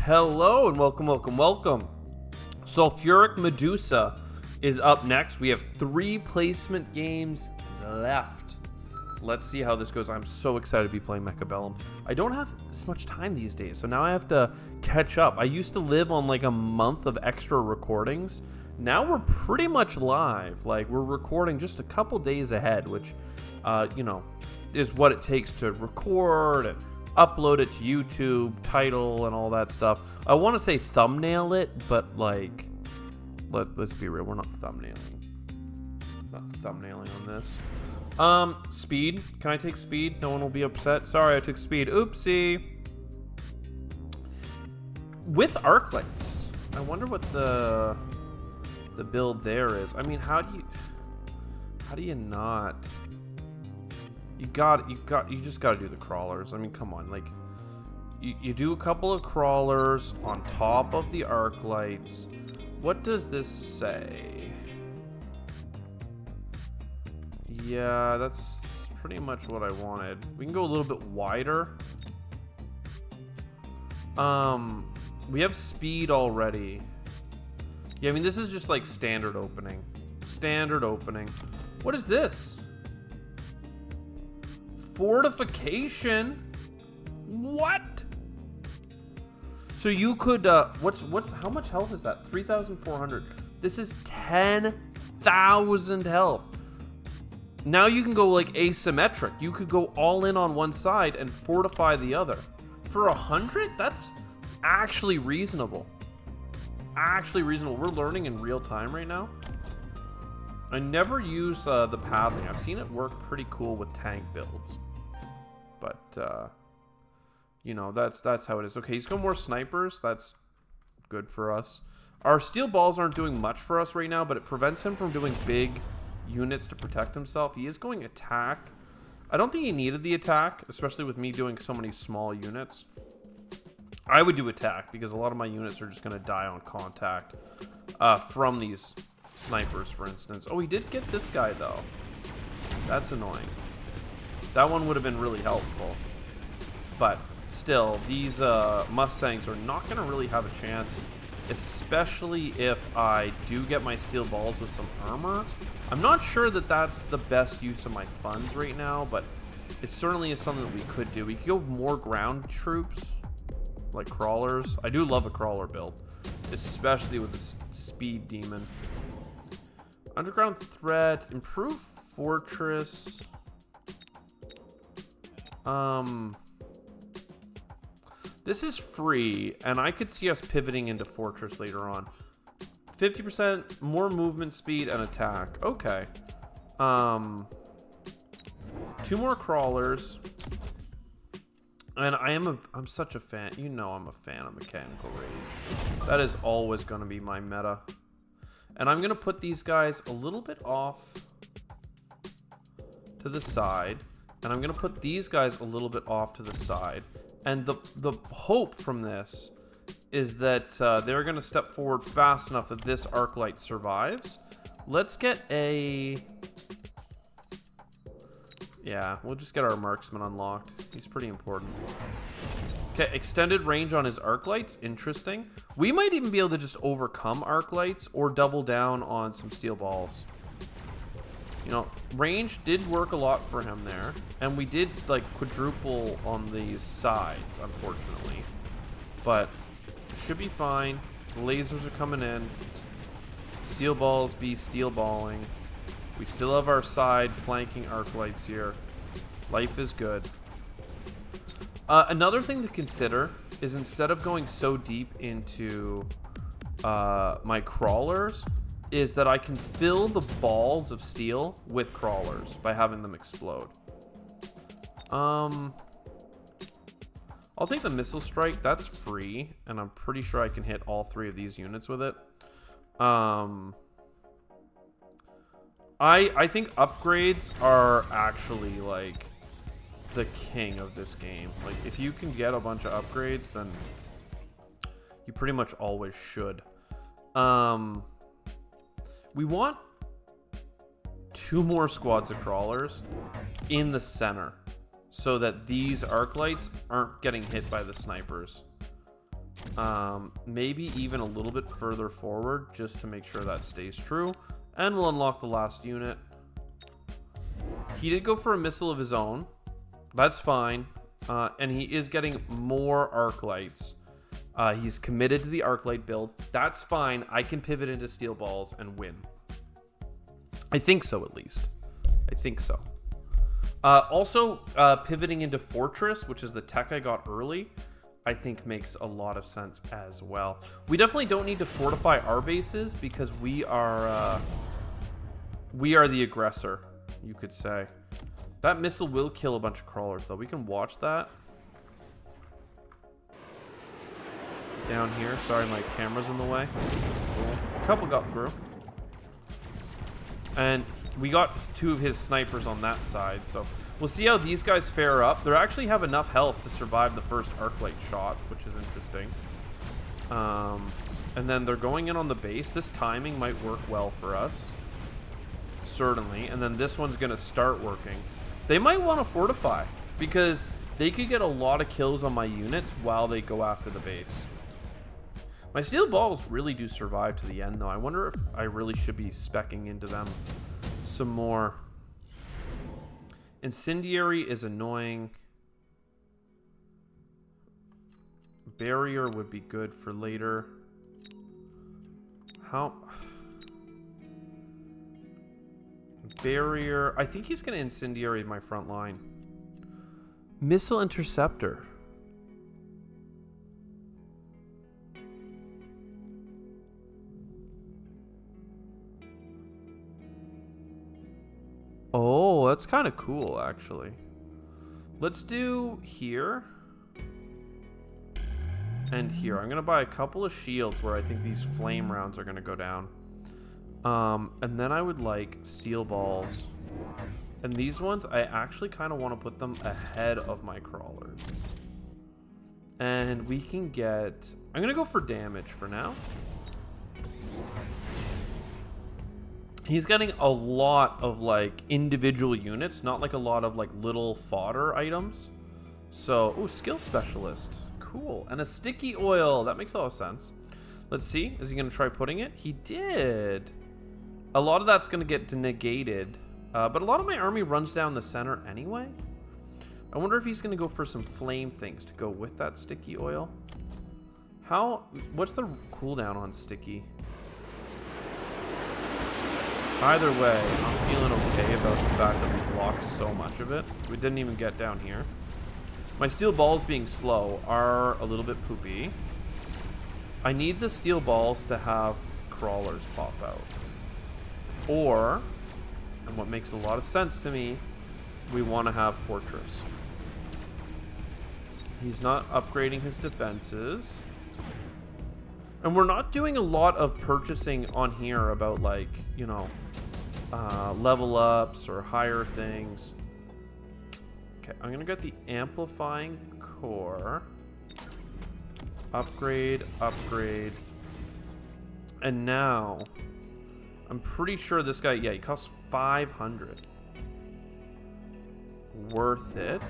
Hello and welcome. Sulfuric Medusa is up next. We have 3 placement games left. Let's see how this goes. I'm so excited to be playing Mechabellum. I don't have as much time these days, so now I have to catch up. I used to live on like a month of extra recordings. Now we're pretty much live. Like, we're recording just a couple days ahead, which, is what it takes to record and upload it to YouTube, title, and all that stuff. I want to say thumbnail it, but like, let's be real, we're not thumbnailing. Not thumbnailing on this. Speed. Can I take speed? No one will be upset. Sorry, I took speed. Oopsie. With arc lights. I wonder what the build there is. I mean, how do you not? You just gotta do the crawlers. I mean, come on, like, you do a couple of crawlers on top of the arc lights. What does this say? Yeah, that's pretty much what I wanted. We can go a little bit wider. We have speed already. Yeah, I mean, this is just like standard opening. Standard opening. What is this? Fortification? What? So you could, how much health is that? 3,400. This is 10,000 health. Now you can go like asymmetric. You could go all in on one side and fortify the other. For 100? That's actually reasonable. Actually reasonable. We're learning in real time right now. I never use the pathing. I've seen it work pretty cool with tank builds. But, that's how it is. Okay, he's got more snipers. That's good for us. Our steel balls aren't doing much for us right now, but it prevents him from doing big units to protect himself. He is going attack. I don't think he needed the attack, especially with me doing so many small units. I would do attack because a lot of my units are just going to die on contact from these snipers, for instance. Oh, he did get this guy, though. That's annoying. That one would have been really helpful. But still, these Mustangs are not going to really have a chance, especially if I do get my steel balls with some armor. I'm not sure that that's the best use of my funds right now, but it certainly is something that we could do. We could go more ground troops, like crawlers. I do love a crawler build, especially with the speed demon. Underground threat, improve fortress. This is free, and I could see us pivoting into fortress later on. 50% more movement speed and attack. Okay. 2 more crawlers. And I'm such a fan. You know I'm a fan of mechanical rage. That is always going to be my meta. And I'm going to put these guys a little bit off to the side. And I'm going to put these guys a little bit off to the side. And the hope from this is that they're going to step forward fast enough that this arc light survives. Let's get a... Yeah, we'll just get our marksman unlocked. He's pretty important. Okay, extended range on his arc lights. Interesting. We might even be able to just overcome arc lights or double down on some steel balls. You know, range did work a lot for him there. And we did, like, quadruple on these sides, unfortunately. But should be fine. The lasers are coming in. Steel balls be steel balling. We still have our side flanking arc lights here. Life is good. Another thing to consider is instead of going so deep into my crawlers, is that I can fill the balls of steel with crawlers by having them explode. I'll take the missile strike. That's free, and I'm pretty sure I can hit all 3 of these units with it. I think upgrades are actually like the king of this game. Like, if you can get a bunch of upgrades, then you pretty much always should. We want 2 more squads of crawlers in the center so that these arc lights aren't getting hit by the snipers. Maybe even a little bit further forward just to make sure that stays true. And we'll unlock the last unit. He did go for a missile of his own. That's fine. And he is getting more arc lights. He's committed to the arc light build. That's fine. I can pivot into steel balls and win. I think so, at least. I think so. Also, pivoting into Fortress, which is the tech I got early, I think makes a lot of sense as well. We definitely don't need to fortify our bases because we are the aggressor, you could say. That missile will kill a bunch of crawlers, though. We can watch that. Down here. Sorry, my camera's in the way. Cool. A couple got through. And we got 2 of his snipers on that side, so we'll see how these guys fare up. They actually have enough health to survive the first arc light shot, which is interesting. And then they're going in on the base. This timing might work well for us. Certainly. And then this one's going to start working. They might want to fortify because they could get a lot of kills on my units while they go after the base. My steel balls really do survive to the end, though. I wonder if I really should be speccing into them some more. Incendiary is annoying. Barrier would be good for later. How? Barrier. I think he's going to incendiary my front line. Missile interceptor. Oh, that's kind of cool, actually. Let's do here. And here. I'm going to buy a couple of shields where I think these flame rounds are going to go down. And then I would like steel balls. And these ones, I actually kind of want to put them ahead of my crawlers. And we can get... I'm going to go for damage for now. He's getting a lot of like individual units, not like a lot of like little fodder items. So, oh, skill specialist. Cool. And a sticky oil. That makes a lot of sense. Let's see. Is he going to try putting it? He did. A lot of that's going to get negated. But a lot of my army runs down the center anyway. I wonder if he's going to go for some flame things to go with that sticky oil. What's the cooldown on sticky? Either way, I'm feeling okay about the fact that we blocked so much of it. We didn't even get down here. My steel balls being slow are a little bit poopy. I need the steel balls to have crawlers pop out. Or, and what makes a lot of sense to me, we want to have Fortress. He's not upgrading his defenses. And we're not doing a lot of purchasing on here about like, you know, level ups or higher things. Okay, I'm gonna get the amplifying core. Upgrade. And now, I'm pretty sure this guy, yeah, he costs 500. Worth it.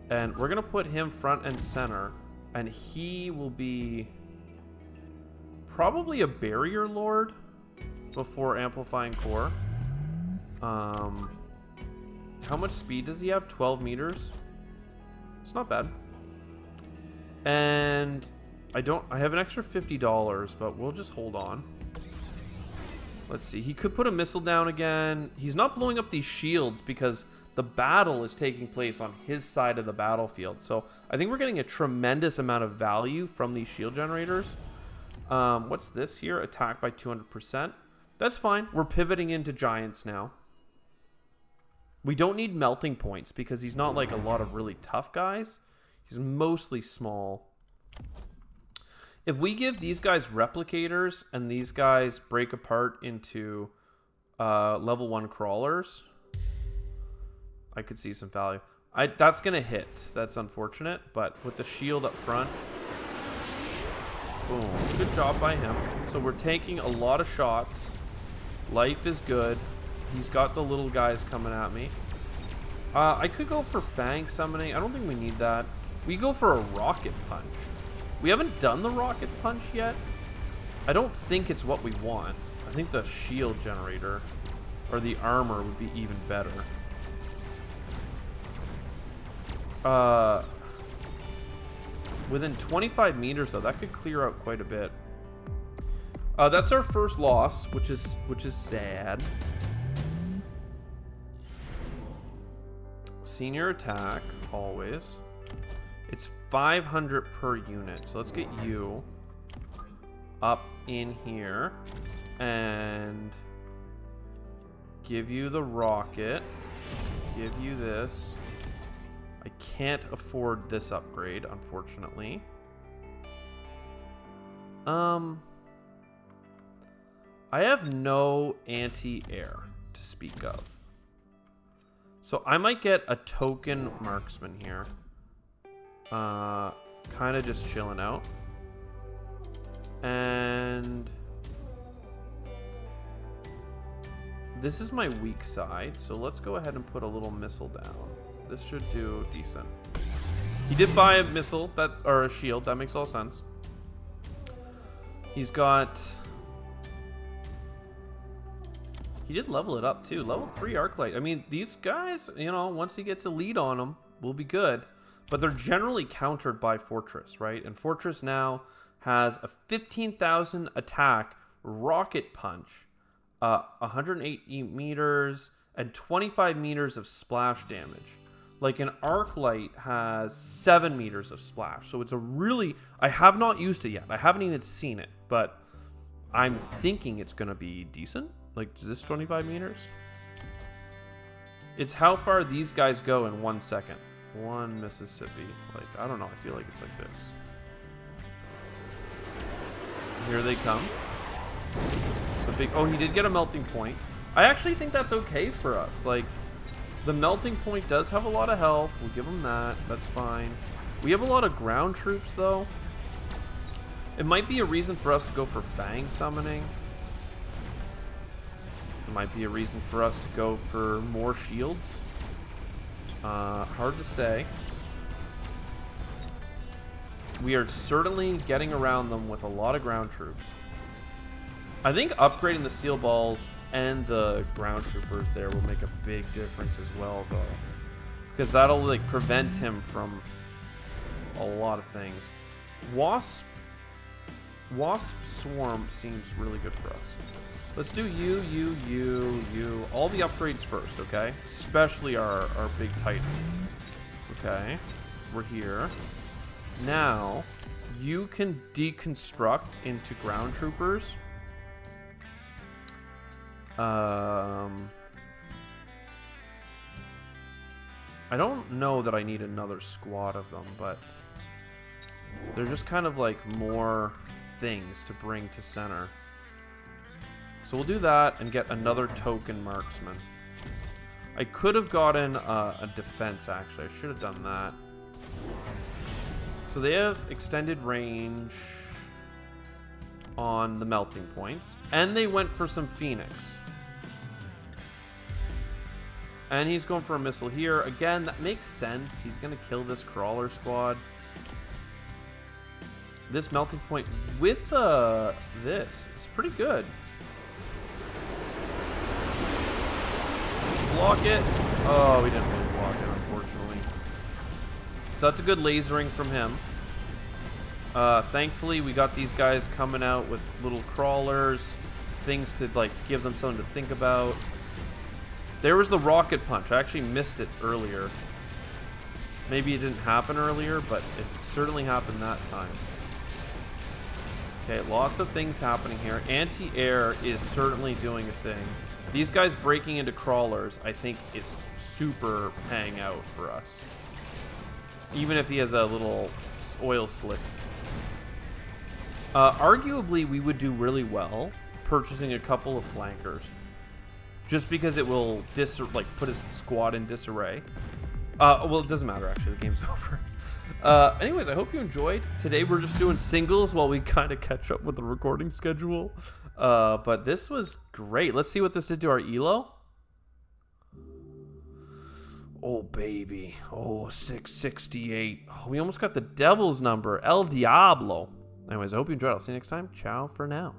And we're gonna put him front and center. And he will be probably a barrier lord before amplifying core. How much speed does he have? 12 meters. It's not bad. And I have an extra $50, but we'll just hold on. Let's see. He could put a missile down again. He's not blowing up these shields because the battle is taking place on his side of the battlefield. So I think we're getting a tremendous amount of value from these shield generators. What's this here? Attack by 200%. That's fine. We're pivoting into giants now. We don't need melting points because he's not like a lot of really tough guys. He's mostly small. If we give these guys replicators and these guys break apart into level 1 crawlers, I could see some value. That's going to hit. That's unfortunate, but with the shield up front, boom. Good job by him. So we're taking a lot of shots. Life is good. He's got the little guys coming at me. I could go for Fang summoning. I don't think we need that. We go for a rocket punch. We haven't done the rocket punch yet. I don't think it's what we want. I think the shield generator or the armor would be even better. Within 25 meters though, that could clear out quite a bit. That's our first loss, which is sad. Senior attack, always. It's 500 per unit. So let's get you up in here and give you the rocket. Give you this. I can't afford this upgrade, unfortunately. I have no anti-air to speak of. So I might get a token marksman here. Kind of just chilling out. And this is my weak side, so let's go ahead and put a little missile down. This should do decent. He did buy a missile, or a shield, that makes all sense. He's got... He did level it up too. Level 3 arc light. I mean, these guys, you know, once he gets a lead on them, will be good. But they're generally countered by Fortress, right? And Fortress now has a 15,000 attack rocket punch, 108 meters, and 25 meters of splash damage. Like an arc light has 7 meters of splash. So it's a really... I have not used it yet. I haven't even seen it. But I'm thinking it's going to be decent. Like, is this 25 meters? It's how far these guys go in 1 second. One Mississippi. Like, I don't know. I feel like it's like this. Here they come. So big. Oh, he did get a melting point. I actually think that's okay for us. Like, the melting point does have a lot of health. We'll give him that. That's fine. We have a lot of ground troops, though. It might be a reason for us to go for Fang summoning. It might be a reason for us to go for more shields. Hard to say. We are certainly getting around them with a lot of ground troops. I think upgrading the steel balls and the ground troopers there will make a big difference as well, though, because that'll like prevent him from a lot of things. Wasp Swarm seems really good for us. Let's do you. All the upgrades first, okay? Especially our big Titan. Okay. We're here. Now, you can deconstruct into ground troopers. I don't know that I need another squad of them, but they're just kind of like more things to bring to center. So we'll do that and get another token marksman. I could have gotten a defense, actually. I should have done that. So they have extended range on the melting points. And they went for some Phoenix. And he's going for a missile here. Again, that makes sense. He's going to kill this crawler squad. This melting point with this is pretty good. Block it. Oh, we didn't really block it, unfortunately. So that's a good lasering from him. Thankfully, we got these guys coming out with little crawlers, things to like give them something to think about. There was the rocket punch. I actually missed it earlier. Maybe it didn't happen earlier, but it certainly happened that time. Okay, lots of things happening here. Anti-air is certainly doing a thing. These guys breaking into crawlers, I think, is super paying out for us. Even if he has a little oil slick. Arguably, we would do really well purchasing a couple of flankers. Just because it will put his squad in disarray. Well, it doesn't matter, actually. The game's over. Anyways, I hope you enjoyed. Today we're just doing singles while we kind of catch up with the recording schedule. But this was great. Let's see what this did to our elo. Oh, baby. Oh, 668. Oh, we almost got the devil's number. El Diablo. Anyways, I hope you enjoyed. I'll see you next time. Ciao for now.